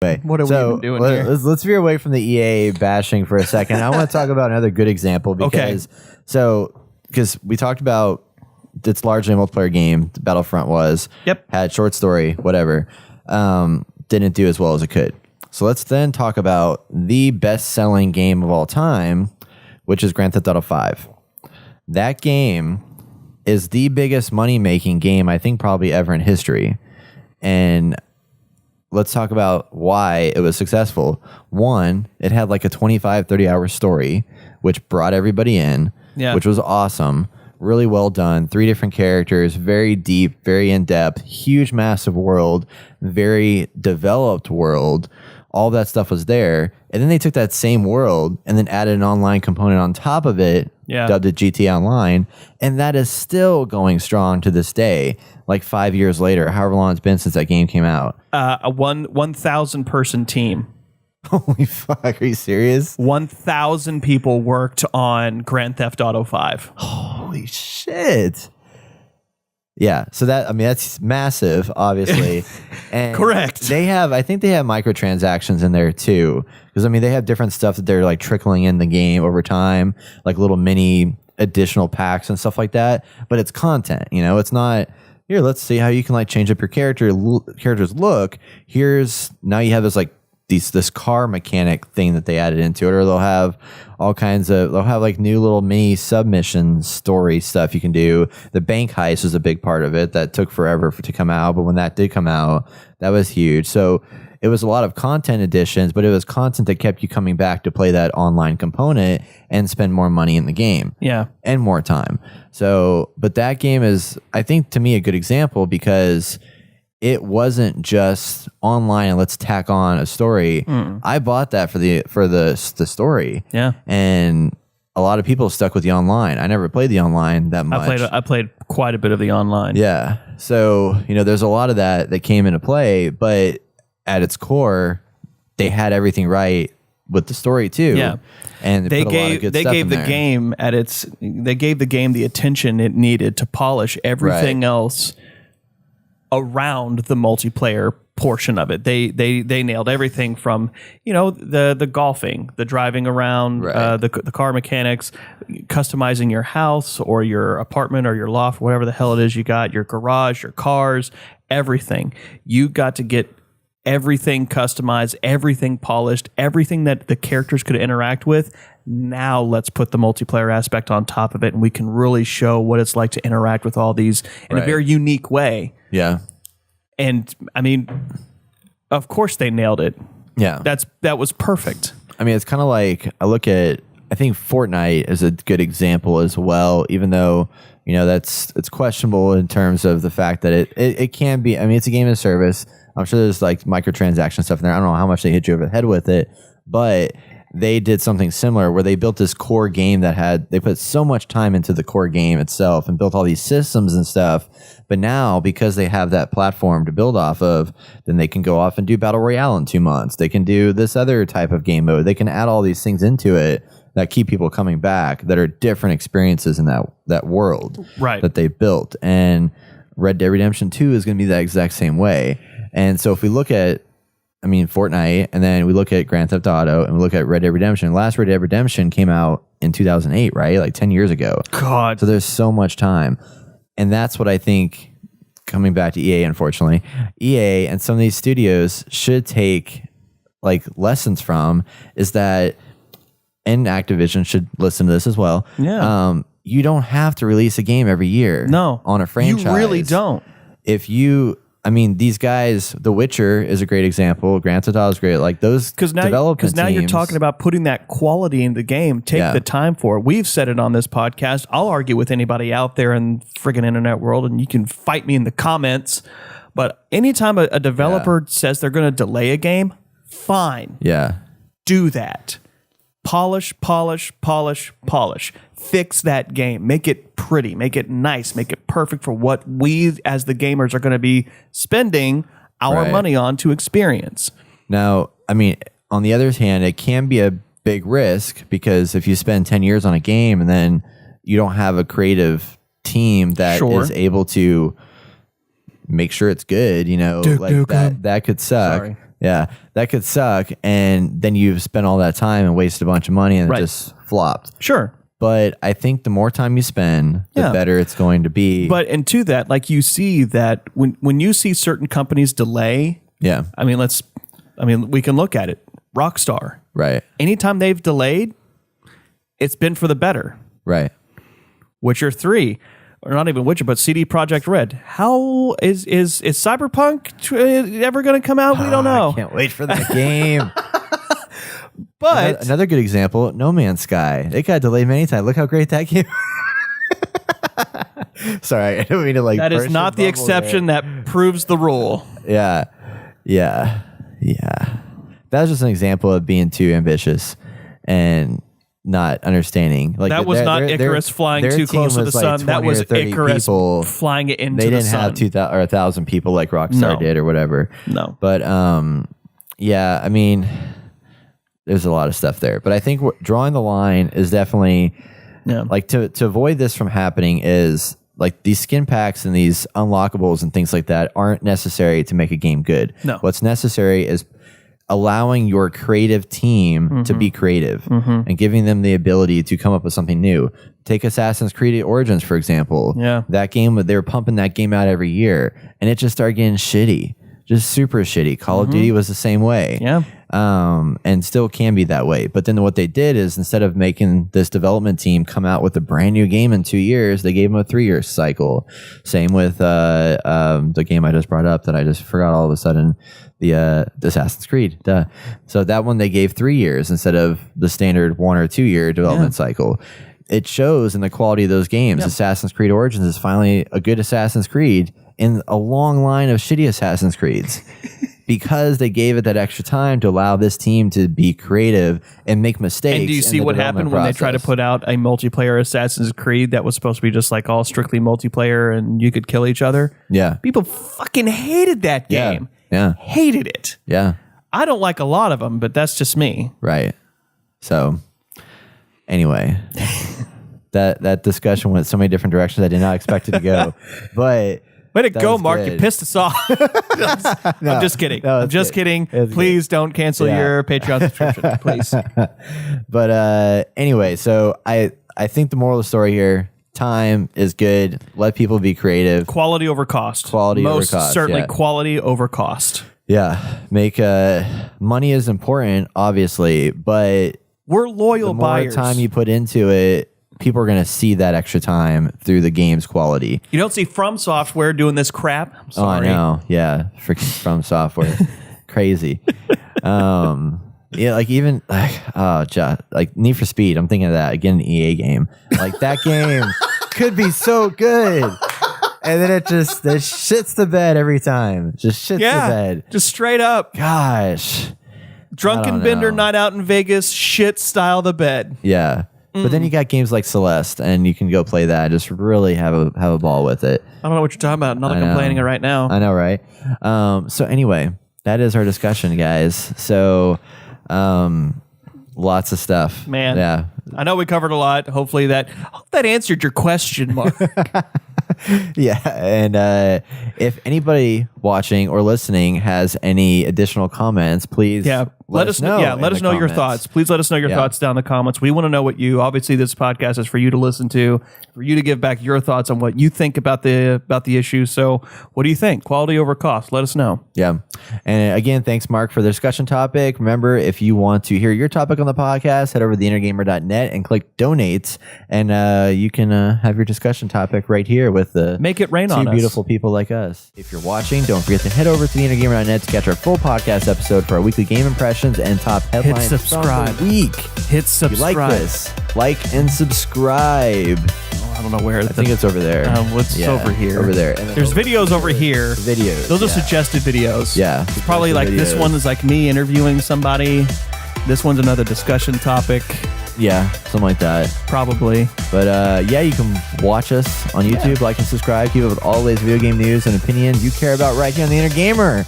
What are we even doing here? Let's veer away from the EA bashing for a second. I want to talk about another good example because we talked about it's largely a multiplayer game. The Battlefront had short story, whatever. Didn't do as well as it could. So let's then talk about the best-selling game of all time, which is Grand Theft Auto 5. That game is the biggest money-making game I think probably ever in history. And let's talk about why it was successful. One, it had like a 25, 30-hour story, which brought everybody in, which was awesome. Really well done. 3 different characters, very deep, very in-depth, huge, massive world, very developed world. All that stuff was there. And then they took that same world and then added an online component on top of it, dubbed it GTA Online. And that is still going strong to this day, like 5 years later, however long it's been since that game came out. A 1,000 person team. Holy fuck, are you serious? 1,000 people worked on Grand Theft Auto 5. Holy shit. Yeah, so that's massive, obviously. And correct. I think they have microtransactions in there too. Because they have different stuff that they're like trickling in the game over time, like little mini additional packs and stuff like that. But it's content, it's not here, let's see how you can like change up your character's look. Now you have this car mechanic thing that they added into it, or they'll have like new little mini submission story stuff you can do. The bank heist was a big part of it that took forever to come out, but when that did come out, that was huge. So it was a lot of content additions, but it was content that kept you coming back to play that online component and spend more money in the game. Yeah. And more time. So, but that game is, I think, to me, a good example because it wasn't just online and let's tack on a story. I bought that for the story. Yeah. And a lot of people stuck with the online. I never played the online that much. I played quite a bit of the online. Yeah. So, there's a lot of that came into play, but at its core, they had everything right with the story too. Yeah. And they gave the game the attention it needed to polish everything else around the multiplayer portion of it. They nailed everything from the golfing, the driving around, the car mechanics, customizing your house or your apartment or your loft, whatever the hell it is you got, your garage, your cars, everything. You got to get everything customized, everything polished, everything that the characters could interact with. Now let's put the multiplayer aspect on top of it, and we can really show what it's like to interact with all these in a very unique way. Yeah. And of course they nailed it. Yeah. That was perfect. It's kind of like I think Fortnite is a good example as well, even though, it's questionable in terms of the fact that it can be, it's a game of service. I'm sure there's like microtransaction stuff in there. I don't know how much they hit you over the head with it, but they did something similar where they built this core game they put so much time into the core game itself and built all these systems and stuff. But now, because they have that platform to build off of, then they can go off and do Battle Royale in 2 months. They can do this other type of game mode. They can add all these things into it that keep people coming back that are different experiences in that world that they built. And Red Dead Redemption 2 is going to be that exact same way. And so if we look at Fortnite, and then we look at Grand Theft Auto, and we look at Red Dead Redemption. Last Red Dead Redemption came out in 2008, right? Like 10 years ago. God. So there's so much time. And that's what I think, coming back to EA, unfortunately, EA and some of these studios should take like lessons from, is that, and Activision should listen to this as well. Yeah. You don't have to release a game every year. No. On a franchise. You really don't. These guys, The Witcher is a great example. Grand Theft Auto is great. Like those development Because now you're talking about putting that quality in the game. Take the time for it. We've said it on this podcast. I'll argue with anybody out there in friggin' internet world, and you can fight me in the comments. But anytime a developer says they're going to delay a game, fine. Yeah. Do that. Polish. Fix that game. Make it pretty. Make it nice. Make it perfect for what we as the gamers are going to be spending our money on to experience. Now, on the other hand, it can be a big risk, because if you spend 10 years on a game and then you don't have a creative team that is able to make sure it's good, that could suck. Sorry. Yeah, that could suck. And then you've spent all that time and wasted a bunch of money and it just flopped. Sure. But I think the more time you spend, the better it's going to be. But and to that, like you see that when you see certain companies delay, I mean, we can look at it. Rockstar. Right. Anytime they've delayed, it's been for the better. Right. Witcher 3, or not even Witcher, but CD Projekt Red. How is Cyberpunk ever going to come out? We don't know. I can't wait for that game. But another good example, No Man's Sky. It got delayed many times. Look how great that game. Sorry, I don't mean to like. That is not the exception that proves the rule. Yeah. That was just an example of being too ambitious and not understanding. Like that was not Icarus flying too close to the sun. That was Icarus flying it into the sun. They didn't have 1,000 people like Rockstar did or whatever. No. But yeah, I mean, there's a lot of stuff there. But I think drawing the line is definitely like to avoid this from happening is like these skin packs and these unlockables and things like that aren't necessary to make a game good. No. What's necessary is allowing your creative team to be creative and giving them the ability to come up with something new. Take Assassin's Creed Origins, for example. Yeah. That game, they were pumping that game out every year and it just started getting shitty. Just super shitty. Call of Duty was the same way. Yeah. And still can be that way. But then what they did is instead of making this development team come out with a brand new game in 2 years, they gave them a 3-year cycle. Same with the game I just brought up that I just forgot all of a sudden, the Assassin's Creed. So that one they gave 3 years instead of the standard 1 or 2 year development cycle. It shows in the quality of those games. Assassin's Creed Origins is finally a good Assassin's Creed in a long line of shitty Assassin's Creeds because they gave it that extra time to allow this team to be creative and make mistakes. And do you see what happened when they tried to put out a multiplayer Assassin's Creed that was supposed to be just like all strictly multiplayer and you could kill each other? Yeah. People fucking hated that game. Yeah. Hated it. Yeah. I don't like a lot of them, but that's just me. Right. So anyway, that discussion went so many different directions I did not expect it to go. But way to go, Mark. Good. You pissed us off. I'm just kidding. No, I'm just kidding. Please don't cancel your Patreon subscription, please. But anyway, so I think the moral of the story here, time is good. Let people be creative. Quality over cost. Most certainly quality over cost. Yeah. Make money is important, obviously, but we're loyal buyers. The more time you put into it, people are going to see that extra time through the game's quality. You don't see From Software doing this crap. I'm sorry. Oh, I know. Yeah. Freaking From Software. Crazy. Yeah, like even like Need for Speed. I'm thinking of that again, an EA game. Like that game could be so good. And then it shits the bed every time. Just shits the bed. Just straight up. Gosh. Drunken Bender night out in Vegas, shit style the bed. Yeah. But then you got games like Celeste, and you can go play that. Just really have a ball with it. I don't know what you're talking about. I'm not complaining right now. I know, right? So anyway, that is our discussion, guys. So lots of stuff. Man. Yeah. I know we covered a lot. Hopefully that answered your question, Mark. Yeah. And if anybody watching or listening has any additional comments, please let us know. Yeah, let us know your thoughts. Please let us know your thoughts down in the comments. We want to know what you, obviously this podcast is for you to listen to, for you to give back your thoughts on what you think about the issue. So what do you think? Quality over cost. Let us know. Yeah. And again, thanks, Mark, for the discussion topic. Remember, if you want to hear your topic on the podcast, head over to theinnergamer.net and click donate, and you can have your discussion topic right here with the Make it rain on two us. beautiful people like us. If you're watching, don't forget to head over to theinnergamer.net to catch our full podcast episode for our weekly game impressions and top headlines. Hit subscribe. From the week. Hit subscribe. If you like this, like and subscribe. I don't know where. I think it's over there. What's over here? Over there. There's videos over here. Videos. Those are suggested videos. Yeah. It's probably like this one is like me interviewing somebody. This one's another discussion topic. Yeah, something like that. Probably. But yeah, you can watch us on YouTube, like and subscribe, keep up with all the latest video game news and opinions you care about right here on The Inner Gamer.